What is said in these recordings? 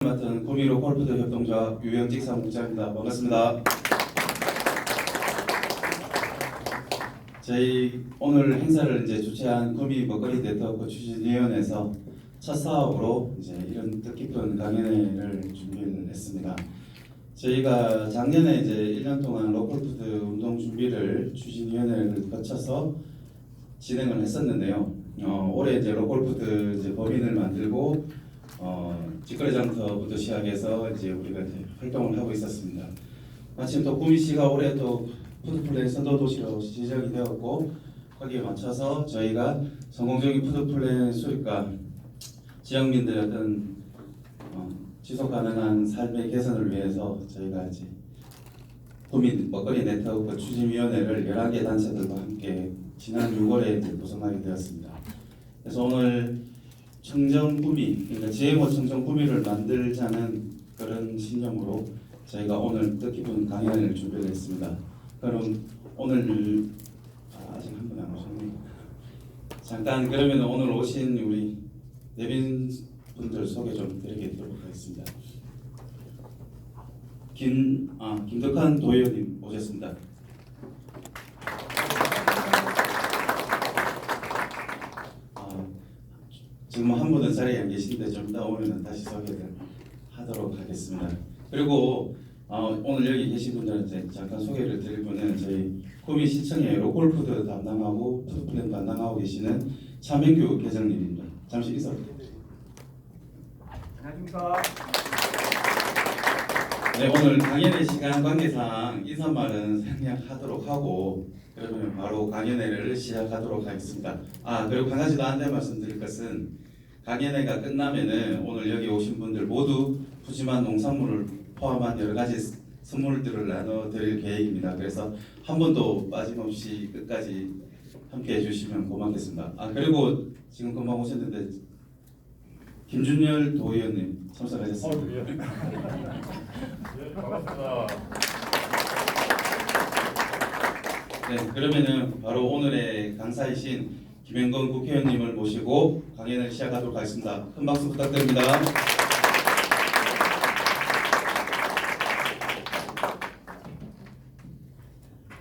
맡은 구미로 골프드 협동조합 유영직 사무국장입니다. 반갑습니다. 저희 오늘 행사를 주최한 구미 먹거리 네트워크 추진위원회에서 첫 사업으로 이런 뜻깊은 강연회를 준비를 했습니다. 저희가 작년에 1년 동안 로컬푸드 운동 준비를 추진위원회를 거쳐서 진행을 했었는데요. 올해 로컬푸드 법인을 만들고 직거래 장터부터 시작해서 우리가 활동을 하고 있었습니다. 마침 또 구미시가 올해 또 푸드플랜 선도 도시로 지정이 되었고 거기에 맞춰서 저희가 성공적인 푸드플랜 수립과 지역민들의 어떤 지속 가능한 삶의 개선을 위해서 저희가 구미 먹거리 네트워크 추진위원회를 11개 단체들과 함께 지난 6월에 구성하게 되었습니다. 그래서 오늘 청정구미, 그러니까 GMO 청정구미를 만들자는 그런 신념으로 저희가 오늘 뜻깊은 강연을 준비했습니다. 그럼 오늘 아직 한 분 안 오셨네요. 잠깐 그러면 오늘 오신 우리 내빈분들 소개 좀 드리도록 하겠습니다. 김덕환 도의원님 오셨습니다. 지금 한 분은 자리에 안 계신데 좀 이따 오면 다시 소개를 하도록 하겠습니다. 그리고 오늘 여기 계신 분들한테 잠깐 소개를 드릴 분은 저희 구미시청의 로컬푸드 담당하고 푸드플랜 담당하고 계시는 차명규 계장님입니다. 잠시 인사 부탁드립니다. 안녕하십니까. 네, 오늘 강연의 시간 관계상 인사말은 생략하도록 하고 그러면 바로 강연회를 시작하도록 하겠습니다. 그리고 한 가지 더 안내 말씀드릴 것은 강연회가 끝나면은 오늘 여기 오신 분들 모두 푸짐한 농산물을 포함한 여러 가지 선물들을 나눠드릴 계획입니다. 그래서 한 번도 빠짐없이 끝까지 함께 해주시면 고맙겠습니다. 그리고 지금 금방 오셨는데 김준열 도의원님 참석하셨습니다. 예. 네, 반갑습니다. 네, 그러면은 바로 오늘의 강사이신 김영건 국회의원님을 모시고 강연을 시작하도록 하겠습니다. 큰 박수 부탁드립니다.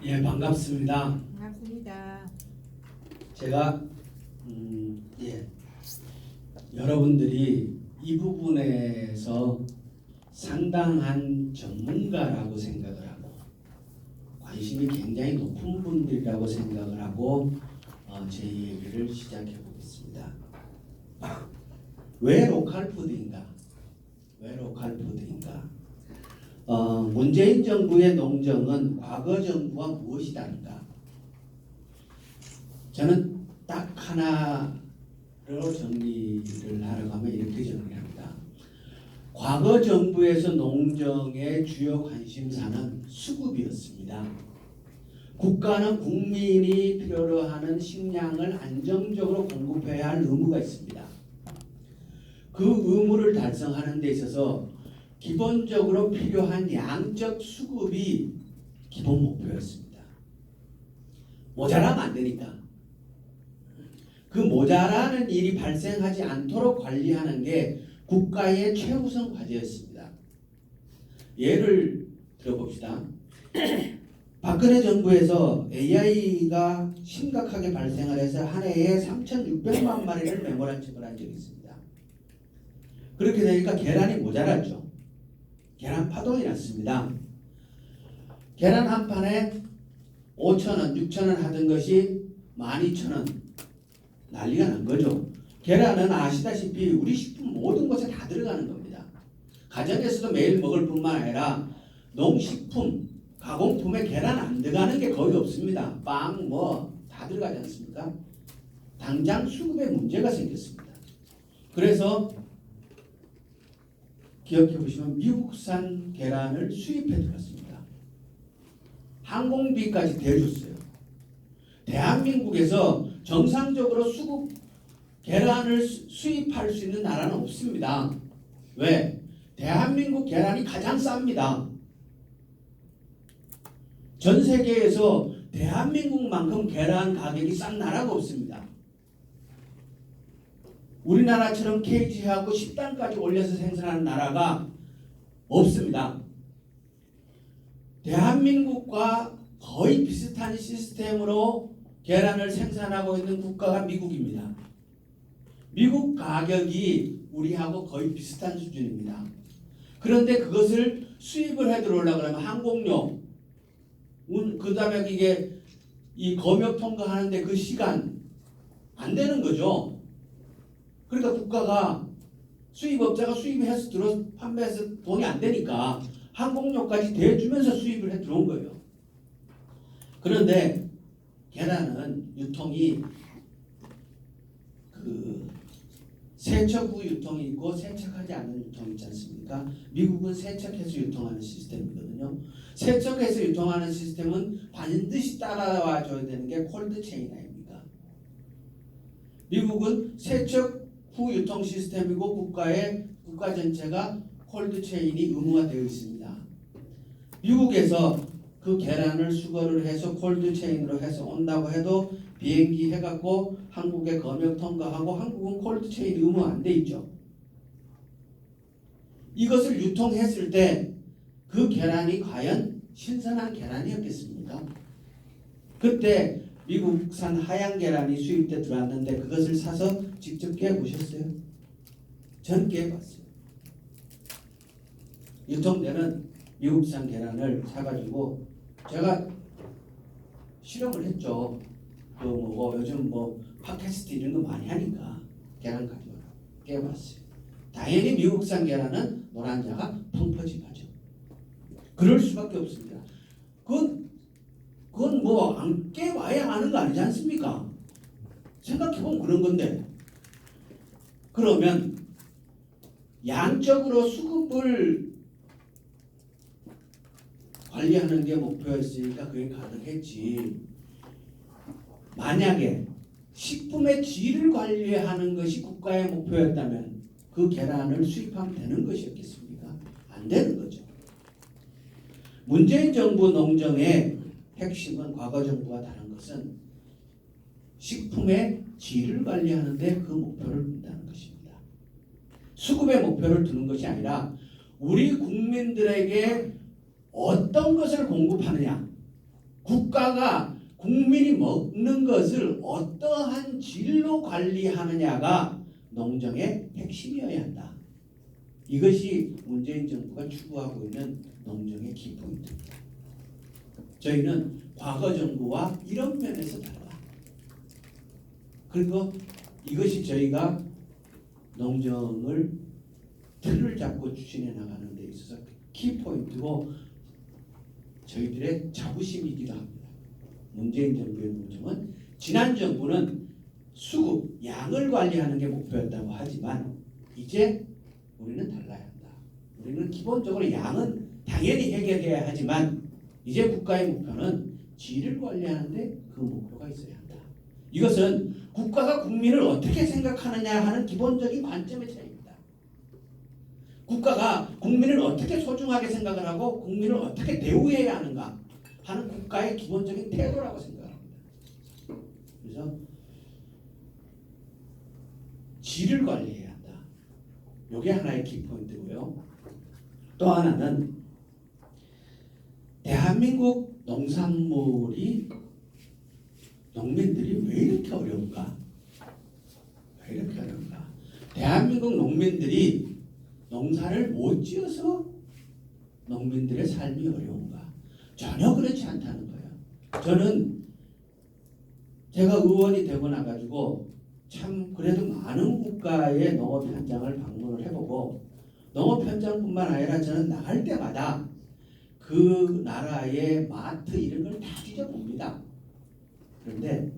예, 반갑습니다. 반갑습니다. 제가 여러분들이 이 부분에서 상당한 전문가라고 생각을 하고 관심이 굉장히 높은 분들이라고 생각을 하고 제 얘기를 시작해 보겠습니다. 왜 로컬푸드인가? 왜 로컬푸드인가? 문재인 정부의 농정은 과거 정부와 무엇이 다른가? 저는 딱 하나로 정리를 하러 가면 이렇게 정리합니다. 과거 정부에서 농정의 주요 관심사는 수급이었습니다. 국가는 국민이 필요로 하는 식량을 안정적으로 공급해야 할 의무가 있습니다. 그 의무를 달성하는 데 있어서 기본적으로 필요한 양적 수급이 기본 목표였습니다. 모자라면 안 되니까. 그 모자라는 일이 발생하지 않도록 관리하는 게 국가의 최우선 과제였습니다. 예를 들어봅시다. 박근혜 정부에서 AI가 심각하게 발생을 해서 한 해에 3,600만 마리를 메모란책을 한 적이 있습니다. 그렇게 되니까 계란이 모자랐죠. 계란 파동이 났습니다. 계란 한 판에 5,000원, 6,000원 하던 것이 12,000원 난리가 난 거죠. 계란은 아시다시피 우리 식품 모든 것에 다 들어가는 겁니다. 가정에서도 매일 먹을 뿐만 아니라 농식품, 가공품에 계란 안 들어가는 게 거의 없습니다. 빵 다 들어가지 않습니까? 당장 수급에 문제가 생겼습니다. 그래서 기억해 보시면 미국산 계란을 수입해 들었습니다. 항공비까지 대줬어요. 대한민국에서 정상적으로 수급 계란을 수입할 수 있는 나라는 없습니다. 왜? 대한민국 계란이 가장 쌉니다. 전 세계에서 대한민국만큼 계란 가격이 싼 나라가 없습니다. 우리나라처럼 케이지하고 10단까지 올려서 생산하는 나라가 없습니다. 대한민국과 거의 비슷한 시스템으로 계란을 생산하고 있는 국가가 미국입니다. 미국 가격이 우리하고 거의 비슷한 수준입니다. 그런데 그것을 수입을 해 들어오려고 하면 항공료, 그 다음에 이게 이 검역 통과하는데 그 시간 안 되는 거죠. 그러니까 국가가 수입업자가 수입해서 판매해서 돈이 안 되니까 항공료까지 대주면서 수입을 해 들어온 거예요. 그런데 계란은 유통이 그 세척 후 유통이 있고 세척하지 않는 유통이 있지 않습니까? 미국은 세척해서 유통하는 시스템이거든요. 세척해서 유통하는 시스템은 반드시 따라와 줘야 되는 게 콜드 체인입니다. 미국은 세척 후 유통 시스템이고 국가 전체가 콜드 체인이 의무화 되어 있습니다. 미국에서 그 계란을 수거를 해서 콜드 체인으로 해서 온다고 해도 비행기 해갖고 한국에 검역 통과하고 한국은 콜드 체인 의무 안 돼 있죠. 이것을 유통했을 때 그 계란이 과연 신선한 계란이었겠습니까? 그때 미국산 하얀 계란이 수입돼 들어왔는데 그것을 사서 직접 깨보셨어요? 전 깨봤어요. 유통되는 미국산 계란을 사가지고 제가 실험을 했죠. 그 요즘 팟캐스트 이런 거 많이 하니까 계란 가져와라 깨봤어요. 당연히 미국산 계란은 노란자가 펑퍼짐하죠. 그럴 수밖에 없습니다. 그건 안 깨봐야 아는 거 아니지 않습니까? 생각해보면 그런 건데. 그러면 양적으로 수급을 관리하는 게 목표였으니까 그게 가능했지. 만약에 식품의 질을 관리하는 것이 국가의 목표였다면 그 계란을 수입하면 되는 것이었겠습니까? 안 되는 거죠. 문재인 정부 농정의 핵심은 과거 정부와 다른 것은 식품의 질을 관리하는데 그 목표를 둔다는 것입니다. 수급의 목표를 두는 것이 아니라 우리 국민들에게 어떤 것을 공급하느냐, 국가가 국민이 먹는 것을 어떠한 질로 관리하느냐가 농정의 핵심이어야 한다. 이것이 문재인 정부가 추구하고 있는 농정의 키포인트입니다. 저희는 과거 정부와 이런 면에서 달라. 그리고 이것이 저희가 농정을 틀을 잡고 추진해 나가는 데 있어서 키포인트고 저희들의 자부심이기도 합니다. 문재인 정부의 농정은 지난 정부는 수급, 양을 관리하는 게 목표였다고 하지만 이제 우리는 달라야 한다. 우리는 기본적으로 양은 당연히 해결해야 하지만 이제 국가의 목표는 질을 관리하는데 그 목표가 있어야 한다. 이것은 국가가 국민을 어떻게 생각하느냐 하는 기본적인 관점의 차이입니다. 국가가 국민을 어떻게 소중하게 생각을 하고 국민을 어떻게 대우해야 하는가 하는 국가의 기본적인 태도라고 생각합니다. 그래서 질을 관리해야 한다. 이게 하나의 키포인트고요. 또 하나는 대한민국 농산물이 농민들이 왜 이렇게 어려운가? 왜 이렇게 어려운가? 대한민국 농민들이 농사를 못 지어서 농민들의 삶이 어려운가? 전혀 그렇지 않다는 거예요. 저는 제가 의원이 되고 나가지고 참 그래도 많은 국가의 농업 현장을 방문을 해보고 농업 현장뿐만 아니라 저는 나갈 때마다 그 나라의 마트 이런 걸 다 뒤져봅니다. 그런데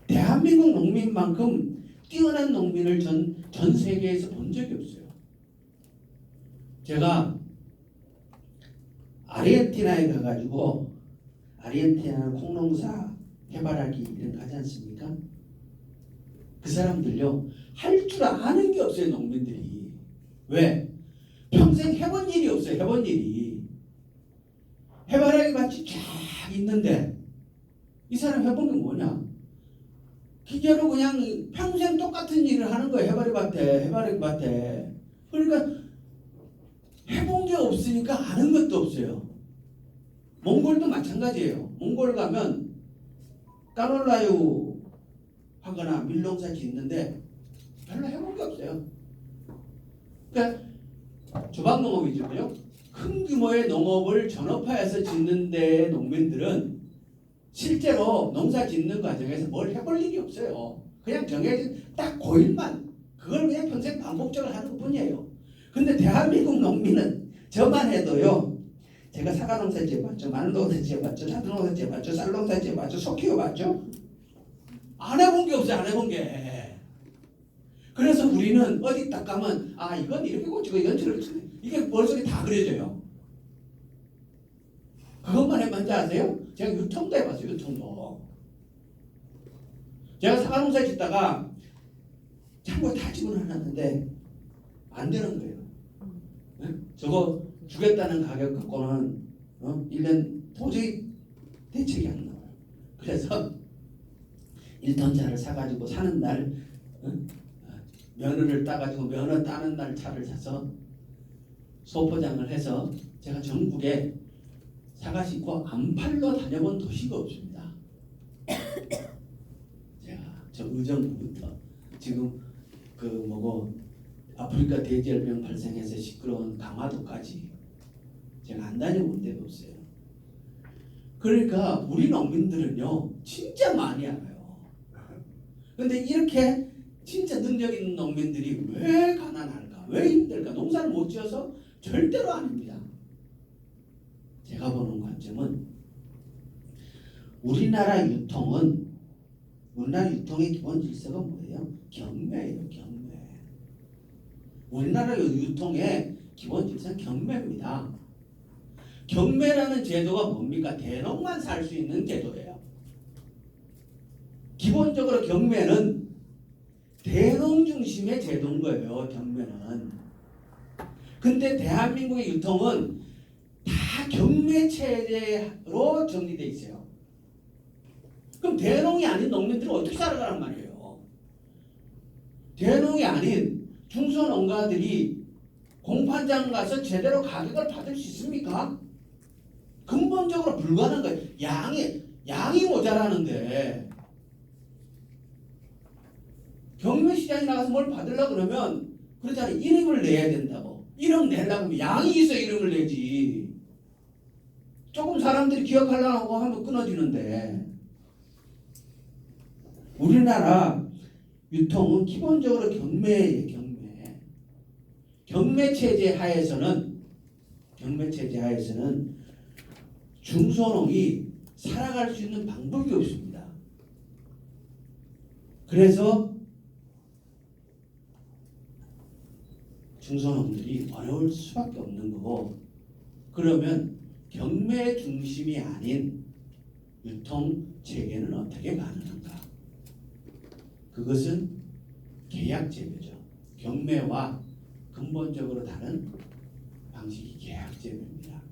대한민국 농민만큼 뛰어난 농민을 전 세계에서 본 적이 없어요. 제가 아르헨티나에 가가지고 아르헨티나는 콩농사 해바라기 이런 거 하지 않습니까? 그 사람들요 할 줄 아는 게 없어요. 농민들이. 왜? 평생 해본 일이 없어요. 해본 일이. 해바라기 밭이 쫙 있는데 이 사람 해본 게 뭐냐? 기계로 그냥 평생 똑같은 일을 하는 거예요. 해바라기밭에. 그러니까 해본 게 없으니까 아는 것도 없어요. 몽골도 마찬가지예요. 몽골 가면 까놀라유 하거나 밀농사 짓는데 별로 해본 게 없어요. 그러니까 조박농업이죠요. 큰 규모의 농업을 전업화해서 짓는 데 농민들은 실제로 농사 짓는 과정에서 뭘 해볼 일이 없어요. 그냥 정해진 딱 고일만 그걸 그냥 평생 반복적으로 하는 것뿐이에요. 근데 대한민국 농민은 저만 해도요. 제가 사과 농사 지어봤죠, 마늘 농사 지어봤죠, 자두 농사 지어봤죠, 쌀 농사 지어봤죠, 소 키워봤죠. 안 해본 게 없어요. 안 해본 게. 그래서 우리는 어디 딱 가면 아 이건 이렇게 고치고 이건 저렇게 치네. 이게 머릿속에 다 그려져요. 그것만 해봤는지 아세요? 제가 유통도 해봤어요. 유통도. 제가 사과 농사 짓다가 참고 다 집어넣었는데 안 되는 거예요. 네? 저거 주겠다는 가격 갖고는 1년 도저히 대책이 안 나와요. 그래서 1톤차를 사가지고 사는 날 면허를 따가지고 면허 따는 날 차를 사서 소포장을 해서 제가 전국에 사과 싣고 안팔로 다녀본 도시가 없습니다. 제가 저 의정부부터 지금 그 뭐고 아프리카 돼지열병 발생해서 시끄러운 강화도까지 제가 안 다녀본 데가 없어요. 그러니까 우리 농민들은요 진짜 많이 알아요. 근데 이렇게 진짜 능력 있는 농민들이 왜 가난할까? 왜 힘들까? 농사를 못 지어서 절대로 아닙니다. 제가 보는 관점은 우리나라 유통의 기본 질서가 뭐예요? 경매예요. 경매. 우리나라 유통의 기본 질서는 경매입니다. 경매라는 제도가 뭡니까? 대농만 살 수 있는 제도예요. 기본적으로 경매는 대농 중심의 제도인 거예요. 경매는. 근데 대한민국의 유통은 다 경매 체제로 정리되어 있어요. 그럼 대농이 아닌 농민들은 어떻게 살아가란 말이에요? 대농이 아닌 중소농가들이 공판장 가서 제대로 가격을 받을 수 있습니까? 근본적으로 불가능한 거예요. 양이 모자라는데 경매 시장에 나가서 뭘 받으려고 그러면 그러잖아요. 이름을 내야 된다고. 이름 내려고 하면 양이 있어 이름을 내지. 조금 사람들이 기억하려고 하면 끊어지는데 우리나라 유통은 기본적으로 경매예요. 경매 체제 하에서는 중소농이 살아갈 수 있는 방법이 없습니다. 그래서 중소농들이 어려울 수밖에 없는 거고 그러면 경매 중심이 아닌 유통 체계는 어떻게 가능한가? 그것은 계약 재배죠. 경매와 근본적으로 다른 방식이 계약 재배입니다.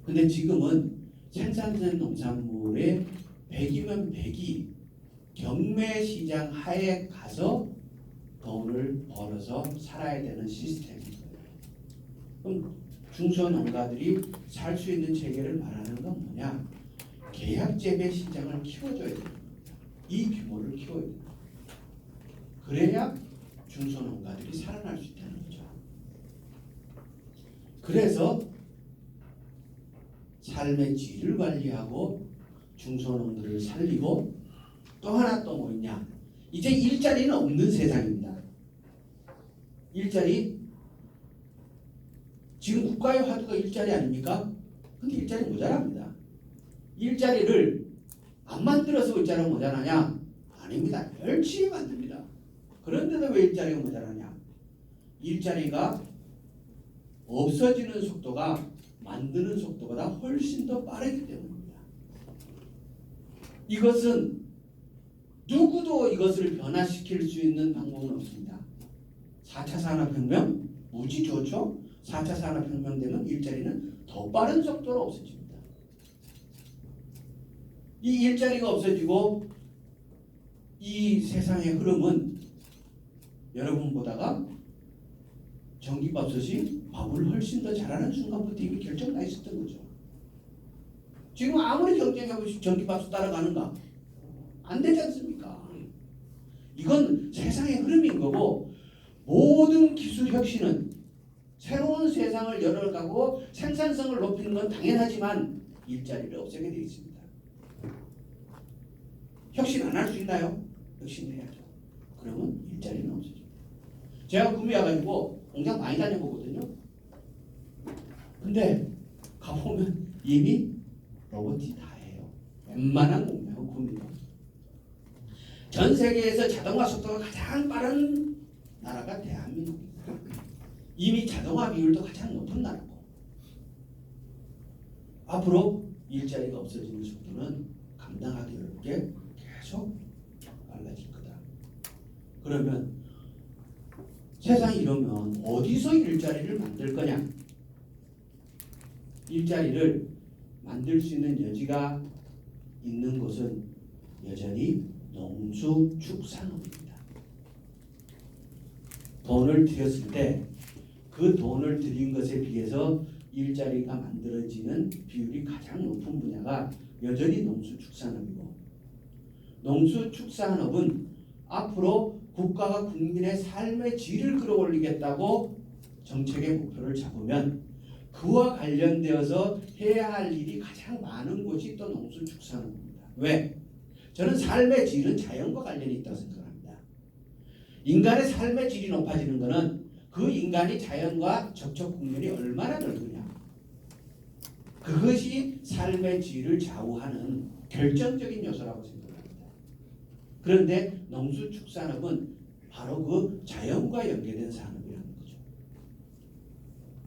근데 지금은 생산된 농산물의 100이면 100이 경매 시장 하에 가서 돈을 벌어서 살아야 되는 시스템이에요. 그럼 중소농가들이 살 수 있는 체계를 말하는 건 뭐냐? 계약 재배 시장을 키워줘야 됩니다. 이 규모를 키워야 됩니다. 그래야 중소농가들이 살아날 수 있다는 거죠. 그래서 삶의 질을 관리하고 중소농들을 살리고 또 하나 또 뭐 있냐? 이제 일자리는 없는 세상입니다. 일자리 지금 국가의 화두가 일자리 아닙니까? 근데 일자리 모자랍니다. 일자리를 안 만들어서 일자리가 모자라냐? 아닙니다. 열심히 만듭니다. 그런데도 왜 일자리가 모자라냐? 일자리가 없어지는 속도가 만드는 속도보다 훨씬 더 빠르기 때문입니다. 이것은 누구도 이것을 변화시킬 수 있는 방법은 없습니다. 4차 산업혁명 무지 좋죠? 4차 산업혁명 되면 일자리는 더 빠른 속도로 없어집니다. 이 일자리가 없어지고 이 세상의 흐름은 여러분 보다가 전기밥솥이 밥을 훨씬 더 잘하는 순간부터 이미 결정나 있었던 거죠. 지금 아무리 경쟁해보시고 전기밥솥 따라가는가? 안 되지 않습니까? 이건 세상의 흐름인 거고, 모든 기술 혁신은 새로운 세상을 열어가고 생산성을 높이는 건 당연하지만 일자리를 없애게 되어 있습니다. 혁신 안 할 수 있나요? 혁신해야죠. 그러면 일자리는 없어져. 제가 구미 와가지고 공장 많이 다녀보거든요. 근데 가보면 이미 로봇이 다 해요. 웬만한 공장은 구미도. 전 세계에서 자동화 속도가 가장 빠른 나라가 대한민국입니다. 이미 자동화 비율도 가장 높은 나라고. 앞으로 일자리가 없어지는 속도는 감당하기 어렵게 계속 빨라질 거다. 그러면 세상이 이러면 어디서 일자리를 만들 거냐? 일자리를 만들 수 있는 여지가 있는 곳은 여전히 농수축산업입니다. 돈을 들였을 때 그 돈을 들인 것에 비해서 일자리가 만들어지는 비율이 가장 높은 분야가 여전히 농수축산업이고, 농수축산업은 앞으로 국가가 국민의 삶의 질을 끌어올리겠다고 정책의 목표를 잡으면 그와 관련되어서 해야 할 일이 가장 많은 곳이 또 농수축산업입니다. 왜? 저는 삶의 질은 자연과 관련이 있다고 생각합니다. 인간의 삶의 질이 높아지는 것은 그 인간이 자연과 접촉 국면이 얼마나 넓으냐, 그것이 삶의 질을 좌우하는 결정적인 요소라고 생각합니다. 그런데 농수축산업은 바로 그 자연과 연계된 산업이라는 거죠.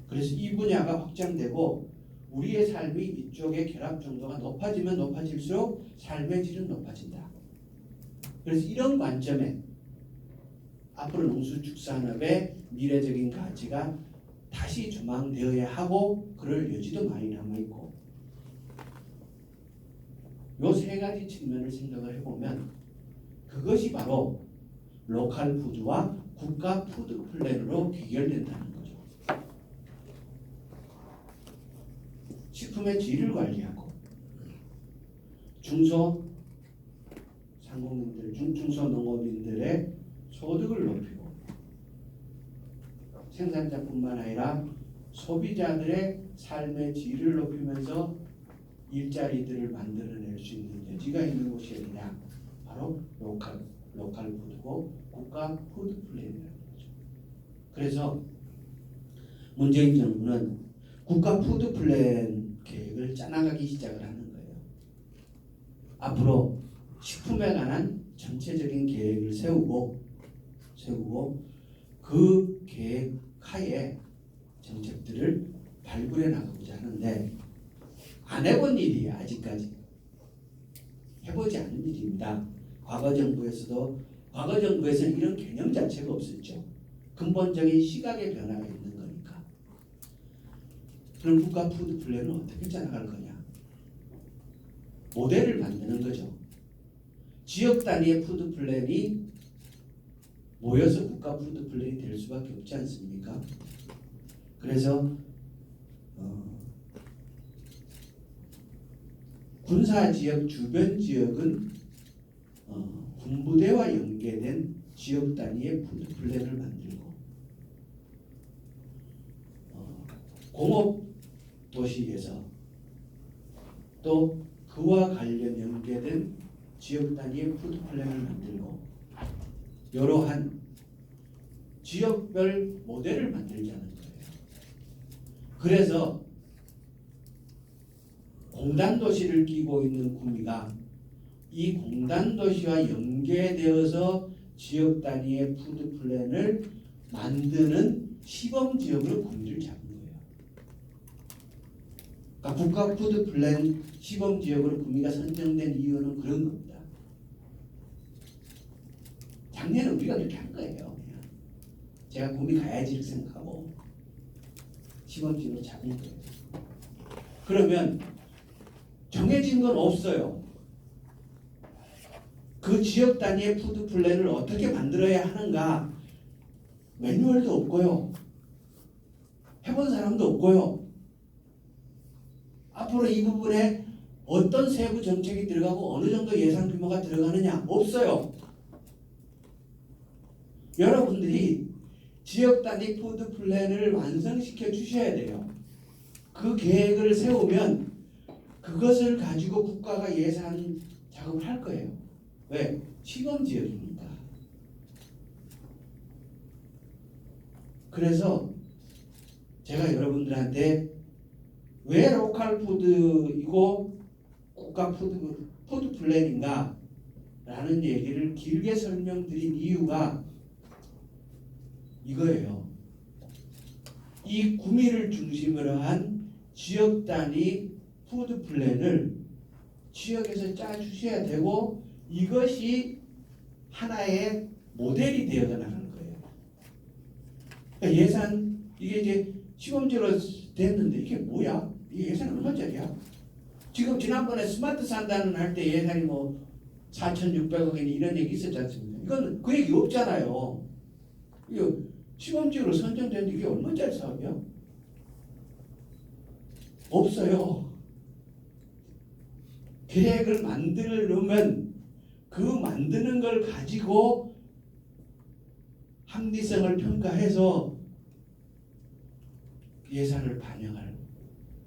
그래서 이 분야가 확장되고 우리의 삶이 이쪽의 결합 정도가 높아지면 높아질수록 삶의 질은 높아진다. 그래서 이런 관점에 앞으로 농수축산업의 미래적인 가치가 다시 조망되어야 하고, 그럴 여지도 많이 남아있고, 요 세 가지 측면을 생각을 해보면 그것이 바로 로컬 푸드와 국가 푸드 플랜으로 귀결된다는 거죠. 식품의 질을 관리하고 중소상공인들, 중소농업인들의 소득을 높이고 생산자뿐만 아니라 소비자들의 삶의 질을 높이면서 일자리들을 만들어낼 수 있는 여지가 있는 곳이 어디냐? 바로 로컬 푸드고 국가 푸드 플랜이라는 거죠. 그래서 문재인 정부는 국가 푸드 플랜 계획을 짜나가기 시작을 하는 거예요. 앞으로 식품에 관한 전체적인 계획을 세우고 그 계획 하에 정책들을 발굴해 나가고자 하는데, 안 해본 일이에요. 아직까지 해보지 않은 일입니다. 과거 정부에서는 이런 개념 자체가 없었죠. 근본적인 시각의 변화가 있는 거니까. 그럼 국가 푸드 플랜은 어떻게 짜나갈 거냐? 모델을 만드는 거죠. 지역 단위의 푸드 플랜이 모여서 국가 푸드 플랜이 될 수밖에 없지 않습니까? 그래서 군사 지역 주변 지역은 군부대와 연계된 지역 단위의 푸드 플랜을 만들고, 공업 도시에서 또 그와 관련 연계된 지역 단위의 푸드 플랜을 만들고, 이러한 지역별 모델을 만들자는 거예요. 그래서 공단도시를 끼고 있는 구미가 이 공단도시와 연계되어서 지역 단위의 푸드 플랜을 만드는 시범지역으로 구미를 잡은 거예요. 그러니까 국가 푸드 플랜 시범지역으로 구미가 선정된 이유는 그런 겁니다. 작년에 우리가 그렇게 한 거예요. 그냥 제가 구미 가야지 이렇게 생각하고 시범지역으로 잡은 거예요. 그러면 정해진 건 없어요. 그 지역 단위의 푸드 플랜을 어떻게 만들어야 하는가 매뉴얼도 없고요. 해본 사람도 없고요. 앞으로 이 부분에 어떤 세부 정책이 들어가고 어느 정도 예산 규모가 들어가느냐 없어요. 여러분들이 지역 단위 푸드 플랜을 완성시켜 주셔야 돼요. 그 계획을 세우면 그것을 가지고 국가가 예산 작업을 할 거예요. 왜? 시범 지역이니까. 그래서 제가 여러분들한테 왜 로컬 푸드이고 국가 푸드 플랜인가 라는 얘기를 길게 설명드린 이유가 이거예요. 이 구미를 중심으로 한 지역 단위 푸드 플랜을 지역에서 짜 주셔야 되고 이것이 하나의 모델이 되어 나가는 거예요. 그러니까 예산 이게 이제 시범적으로 됐는데 이게 뭐야? 이 예산 얼마짜리야? 지금 지난번에 스마트 산다는 할 때 예산이 뭐 4,600억이니 이런 얘기 있었지 않습니까? 이건 그 얘기 없잖아요. 이거 시범적으로 선정됐는데 이게 얼마짜리 사업이야? 없어요. 계획을 만들려면 그 만드는 걸 가지고 합리성을 평가해서 예산을 반영할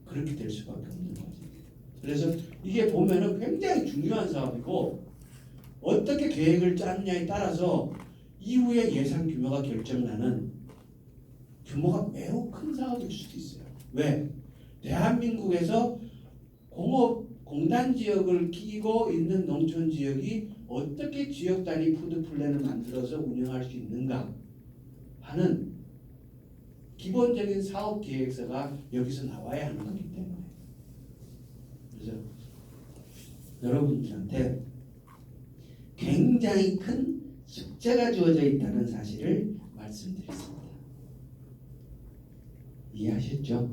그렇게 될 수밖에 없는 거죠. 그래서 이게 보면은 굉장히 중요한 사업이고 어떻게 계획을 짜느냐에 따라서 이후에 예산 규모가 결정나는 규모가 매우 큰 사업일 수도 있어요. 왜? 대한민국에서 공단 지역을 끼고 있는 농촌 지역이 어떻게 지역 단위 푸드 플랜을 만들어서 운영할 수 있는가 하는 기본적인 사업 계획서가 여기서 나와야 하는 거기 때문에 그래서 여러분들한테 굉장히 큰 숙제가 주어져 있다는 사실을 말씀드렸습니다. 이해하셨죠?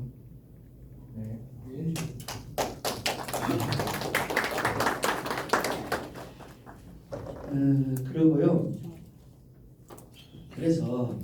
네. 그러고요. 그래서